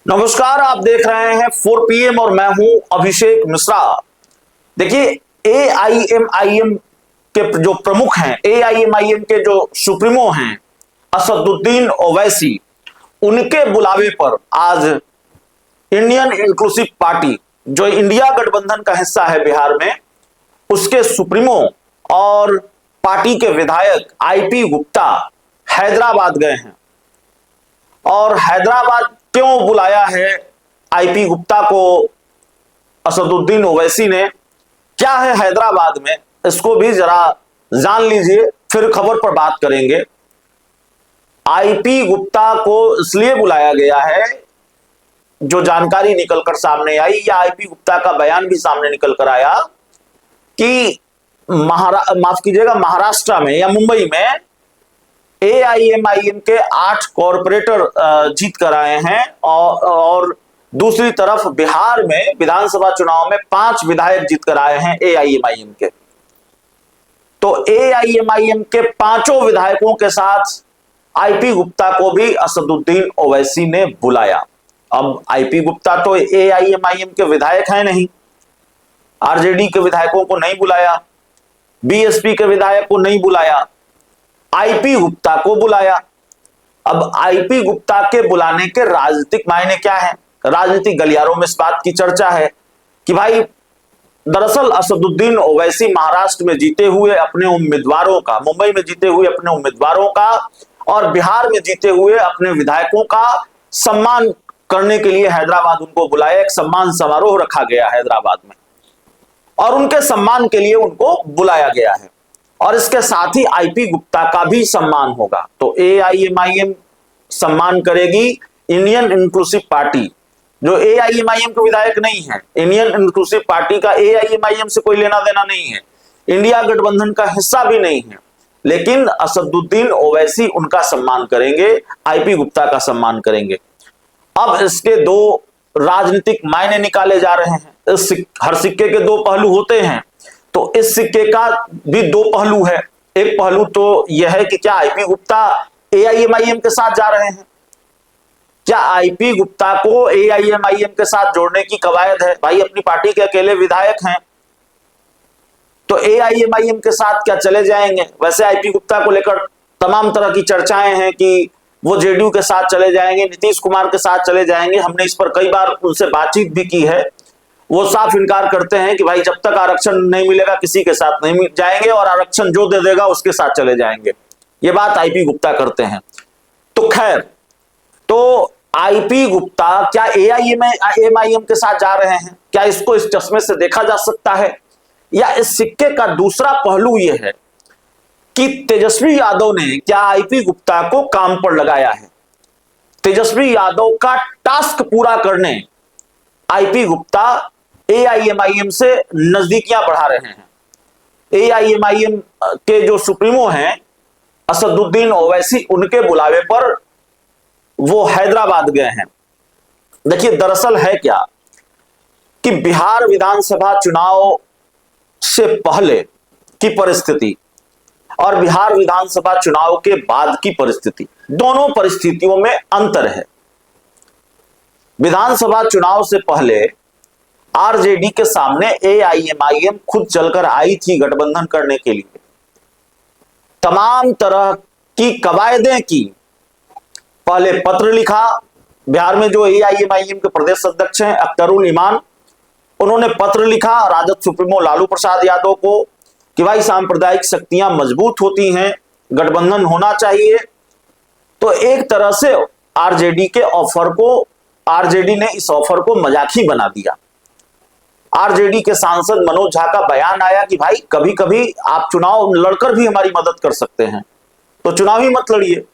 नमस्कार, आप देख रहे हैं 4 PM और मैं हूं अभिषेक मिश्रा। देखिए, एआईएमआईएम के जो प्रमुख हैं, एआईएमआईएम के जो सुप्रीमो हैं असदुद्दीन ओवैसी, उनके बुलावे पर आज इंडियन इंक्लूसिव पार्टी जो इंडिया गठबंधन का हिस्सा है बिहार में, उसके सुप्रीमो और पार्टी के विधायक आईपी गुप्ता हैदराबाद गए हैं। और हैदराबाद क्यों बुलाया है आईपी गुप्ता को असदुद्दीन ओवैसी ने, क्या है हैदराबाद में, इसको भी जरा जान लीजिए, फिर खबर पर बात करेंगे। आईपी गुप्ता को इसलिए बुलाया गया है, जो जानकारी निकलकर सामने आई या आईपी गुप्ता का बयान भी सामने निकल कर आया कि माफ कीजिएगा, महाराष्ट्र में या मुंबई में एआईएमआईएम के 8 कॉरपोरेटर जीत कर आए हैं और दूसरी तरफ बिहार में विधानसभा चुनाव में 5 विधायक जीत कर आए हैं एआईएमआईएम के। तो एआईएमआईएम के 5 विधायकों के साथ आईपी गुप्ता को भी असदुद्दीन ओवैसी ने बुलाया। अब आईपी गुप्ता तो एआईएमआईएम के विधायक हैं नहीं, आरजेडी के विधायकों को नहीं बुलाया, बीएसपी के विधायक को नहीं बुलाया, आईपी गुप्ता को बुलाया। अब आईपी गुप्ता के बुलाने के राजनीतिक मायने क्या है? राजनीतिक गलियारों में इस बात की चर्चा है कि भाई, दरअसल असदुद्दीन ओवैसी महाराष्ट्र में जीते हुए अपने उम्मीदवारों का, मुंबई में जीते हुए अपने उम्मीदवारों का और बिहार में जीते हुए अपने विधायकों का सम्मान करने के लिए हैदराबाद उनको बुलाया। एक सम्मान समारोह रखा गया हैदराबाद में और उनके सम्मान के लिए उनको बुलाया गया है और इसके साथ ही आईपी गुप्ता का भी सम्मान होगा। तो एआईएमआईएम सम्मान करेगी इंडियन इंक्लूसिव पार्टी, जो एआईएमआईएम के विधायक नहीं है। इंडियन इंक्लूसिव पार्टी का एआईएमआईएम से कोई लेना देना नहीं है, इंडिया गठबंधन का हिस्सा भी नहीं है, लेकिन असदुद्दीन ओवैसी उनका सम्मान करेंगे, आईपी गुप्ता का सम्मान करेंगे। अब इसके 2 राजनीतिक मायने निकाले जा रहे हैं। हर सिक्के के 2 पहलू होते हैं, तो इस सिक्के का भी 2 पहलू है। एक पहलू तो यह है कि क्या आईपी गुप्ता एआईएमआईएम के साथ जा रहे हैं, क्या आईपी गुप्ता को एआईएमआईएम के साथ जोड़ने की कवायद है? भाई, अपनी पार्टी के अकेले विधायक हैं तो एआईएमआईएम के साथ क्या चले जाएंगे? वैसे आईपी गुप्ता को लेकर तमाम तरह की चर्चाएं हैं कि वो जेडीयू के साथ चले जाएंगे, नीतीश कुमार के साथ चले जाएंगे। हमने इस पर कई बार उनसे बातचीत भी की है। वो साफ इनकार करते हैं कि भाई, जब तक आरक्षण नहीं मिलेगा किसी के साथ नहीं जाएंगे और आरक्षण जो दे देगा उसके साथ चले जाएंगे। ये बात आईपी गुप्ता करते हैं। तो खैर, तो आईपी गुप्ता क्या एआईएमआईएम के साथ जा रहे हैं? क्या इसको इस चश्मे से देखा जा सकता है? या इस सिक्के का दूसरा पहलू यह है कि तेजस्वी यादव ने क्या आईपी गुप्ता को काम पर लगाया है? तेजस्वी यादव का टास्क पूरा करने आईपी गुप्ता एआईएमआईएम से नजदीकियां बढ़ा रहे हैं। एआईएमआईएम के जो सुप्रीमो हैं असदुद्दीन ओवैसी, उनके बुलावे पर वो हैदराबाद गए हैं। देखिए, दरअसल है क्या कि बिहार विधानसभा चुनाव से पहले की परिस्थिति और बिहार विधानसभा चुनाव के बाद की परिस्थिति, दोनों परिस्थितियों में अंतर है। विधानसभा चुनाव से पहले आरजेडी के सामने एआईएमआईएम खुद चलकर आई थी गठबंधन करने के लिए, तमाम तरह की कवायदें की। पहले पत्र लिखा, बिहार में जो एआईएमआईएम के प्रदेश अध्यक्ष हैं अख्तरुल ईमान, उन्होंने पत्र लिखा राजद सुप्रीमो लालू प्रसाद यादव को कि भाई, सांप्रदायिक शक्तियां मजबूत होती हैं, गठबंधन होना चाहिए। तो एक तरह से आरजेडी ने इस ऑफर को मजाक ही बना दिया। आरजेडी के सांसद मनोज झा का बयान आया कि भाई, कभी कभी आप चुनाव लड़कर भी हमारी मदद कर सकते हैं, तो चुनाव ही मत लड़िए।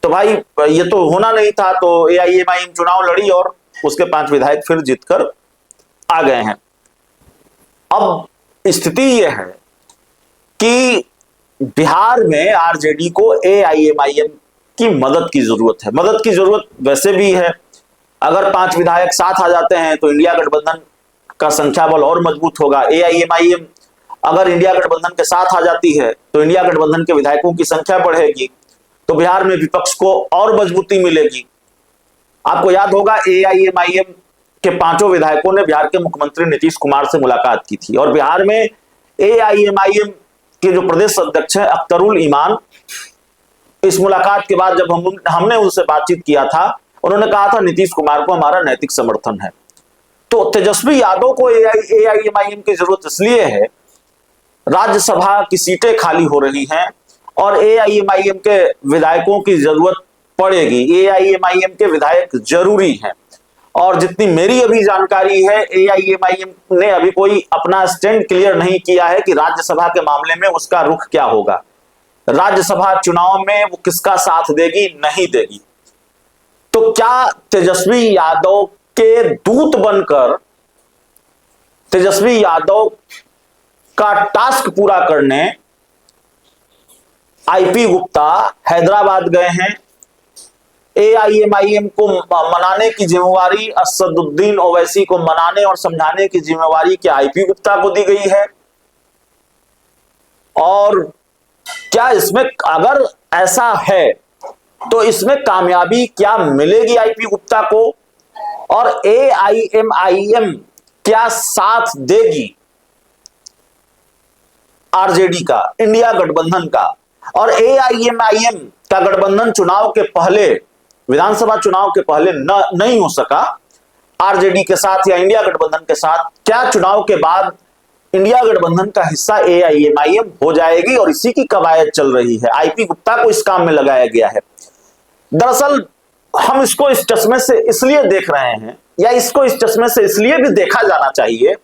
तो भाई, ये तो होना नहीं था। तो एआईएमआईएम चुनाव लड़ी और उसके 5 विधायक फिर जीतकर आ गए हैं। अब स्थिति यह है कि बिहार में आरजेडी को एआईएमआईएम की मदद की जरूरत है। मदद की जरूरत वैसे भी है। अगर 5 विधायक साथ आ जाते हैं तो इंडिया गठबंधन का संख्या बल और मजबूत होगा। एआईएमआईएम अगर इंडिया गठबंधन के साथ आ जाती है तो इंडिया गठबंधन के विधायकों की संख्या बढ़ेगी, तो बिहार में विपक्ष को और मजबूती मिलेगी। आपको याद होगा एआईएमआईएम के 5 विधायकों ने बिहार के मुख्यमंत्री नीतीश कुमार से मुलाकात की थी और बिहार में एआईएमआईएम के जो प्रदेश अध्यक्ष है अख्तरुल ईमान, इस मुलाकात के बाद जब हमने उनसे बातचीत किया था, उन्होंने कहा था नीतीश कुमार को हमारा नैतिक समर्थन है। तो तेजस्वी यादव को एआईएमआईएम की जरूरत इसलिए है, राज्यसभा की सीटें खाली हो रही हैं और एआईएमआईएम के विधायकों की जरूरत पड़ेगी। एआईएमआईएम के विधायक जरूरी हैं और जितनी मेरी अभी जानकारी है, एआईएमआईएम ने अभी कोई अपना स्टैंड क्लियर नहीं किया है कि राज्यसभा के मामले में उसका रुख क्या होगा, राज्यसभा चुनाव में वो किसका साथ देगी नहीं देगी। तो क्या तेजस्वी यादव के दूत बनकर तेजस्वी यादव का टास्क पूरा करने आईपी गुप्ता हैदराबाद गए हैं? एआईएमआईएम को मनाने की जिम्मेवारी, असदुद्दीन ओवैसी को मनाने और समझाने की जिम्मेवारी क्या आईपी गुप्ता को दी गई है? और क्या इसमें अगर ऐसा है तो इसमें कामयाबी क्या मिलेगी आईपी गुप्ता को और एआईएमआईएम क्या साथ देगी आरजेडी का, इंडिया गठबंधन का? और एआईएमआईएम का गठबंधन चुनाव के पहले, विधानसभा चुनाव के पहले नहीं हो सका आरजेडी के साथ या इंडिया गठबंधन के साथ, क्या चुनाव के बाद इंडिया गठबंधन का हिस्सा एआईएमआईएम हो जाएगी? और इसी की कवायद चल रही है, आईपी गुप्ता को इस काम में लगाया गया है। दरअसल हम इसको इस चश्मे से इसलिए देख रहे हैं, या इसको इस चश्मे से इसलिए भी देखा जाना चाहिए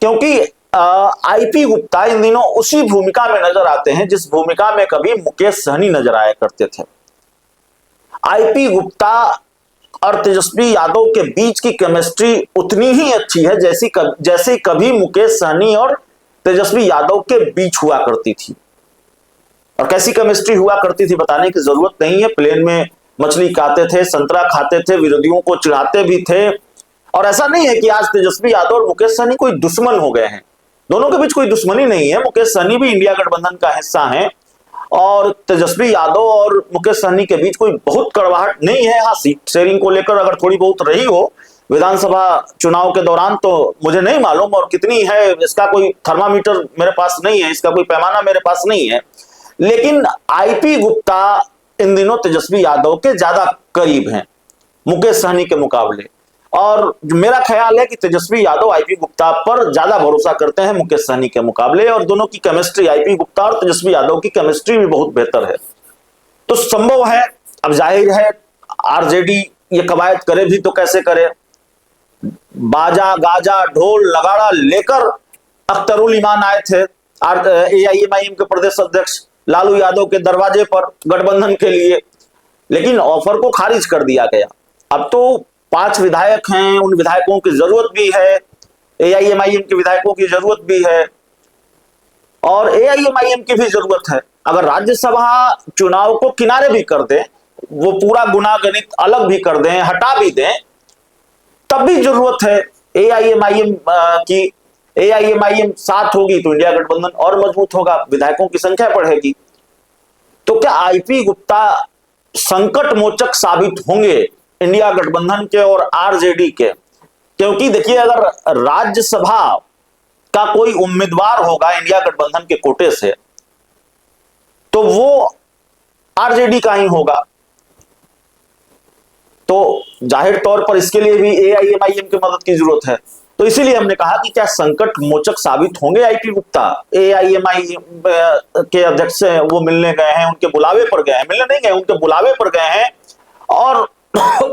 क्योंकि आईपी गुप्ता इन दिनों उसी भूमिका में नजर आते हैं जिस भूमिका में कभी मुकेश सहनी नजर आया करते थे। आईपी गुप्ता और तेजस्वी यादव के बीच की केमिस्ट्री उतनी ही अच्छी है जैसे कभी मुकेश सहनी और तेजस्वी यादव के बीच हुआ करती थी। और कैसी केमिस्ट्री हुआ करती थी बताने की जरूरत नहीं है। प्लेन में मछली खाते थे, संतरा खाते थे, विरोधियों को चिढ़ाते भी थे। और ऐसा नहीं है कि आज तेजस्वी यादव और मुकेश सहनी कोई दुश्मन हो गए हैं, दोनों के बीच कोई दुश्मनी नहीं है। मुकेश सहनी भी इंडिया गठबंधन का हिस्सा हैं और तेजस्वी यादव और मुकेश सहनी के बीच कोई बहुत कड़वाहट नहीं है। हाँ, सीट शेयरिंग को लेकर अगर थोड़ी बहुत रही हो विधानसभा चुनाव के दौरान तो मुझे नहीं मालूम, और कितनी है इसका कोई थर्मामीटर मेरे पास नहीं है, इसका कोई पैमाना मेरे पास नहीं है। लेकिन आईपी गुप्ता इन दिनों तेजस्वी यादव के ज्यादा करीब हैं मुकेश सहनी के मुकाबले, और मेरा ख्याल है कि तेजस्वी यादव आईपी गुप्ता पर ज्यादा भरोसा करते हैं मुकेश सहनी के मुकाबले, और दोनों की केमिस्ट्री, आईपी गुप्ता और तेजस्वी यादव की केमिस्ट्री भी बहुत बेहतर है। तो संभव है, अब जाहिर है आरजेडी ये कवायद करे भी तो कैसे करे, बाजा गाजा ढोल नगाड़ा लेकर अख्तरुल ईमान आए थे एआईएमआईएम के प्रदेश अध्यक्ष लालू यादव के दरवाजे पर गठबंधन के लिए, लेकिन ऑफर को खारिज कर दिया गया। अब तो 5 विधायक हैं, उन विधायकों की जरूरत भी है, एआईएमआईएम के विधायकों की जरूरत भी है और एआईएमआईएम की भी जरूरत है। अगर राज्यसभा चुनाव को किनारे भी कर दें, वो पूरा गुनागणित अलग भी कर दें, हटा भी दें, तब भी जरूरत है एआईएमआईएम की। एआईएमआईएम साथ होगी तो इंडिया गठबंधन और मजबूत होगा, विधायकों की संख्या बढ़ेगी। तो क्या आईपी गुप्ता संकट मोचक साबित होंगे इंडिया गठबंधन के और आरजेडी के? क्योंकि देखिए, अगर राज्यसभा का कोई उम्मीदवार होगा इंडिया गठबंधन के कोटे से तो वो आरजेडी का ही होगा। तो जाहिर तौर पर इसके लिए भी एआईएमआईएम की मदद की जरूरत है। तो इसीलिए हमने कहा कि क्या संकट मोचक साबित होंगे आईपी गुप्ता? एआईएमआईएम के अध्यक्ष से वो मिलने गए हैं, उनके बुलावे पर गए हैं, मिलने नहीं गए, उनके बुलावे पर गए हैं और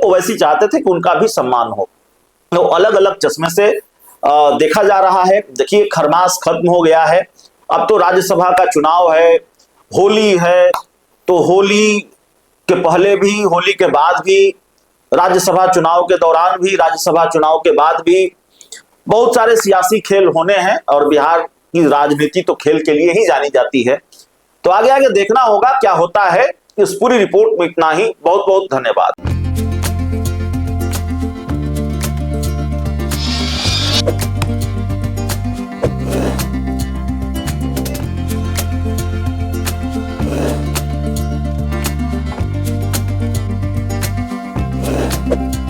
ओवैसी चाहते थे कि उनका भी सम्मान हो। तो अलग अलग चश्मे से देखा जा रहा है। देखिए, खरमास खत्म हो गया है, अब तो राज्यसभा का चुनाव है, होली है, तो होली के पहले भी, होली के बाद भी, राज्यसभा चुनाव के दौरान भी, राज्यसभा चुनाव के बाद भी बहुत सारे सियासी खेल होने हैं और बिहार की राजनीति तो खेल के लिए ही जानी जाती है। तो आगे आगे देखना होगा क्या होता है। इस पूरी रिपोर्ट में इतना ही। बहुत बहुत धन्यवाद। धन्यवाद।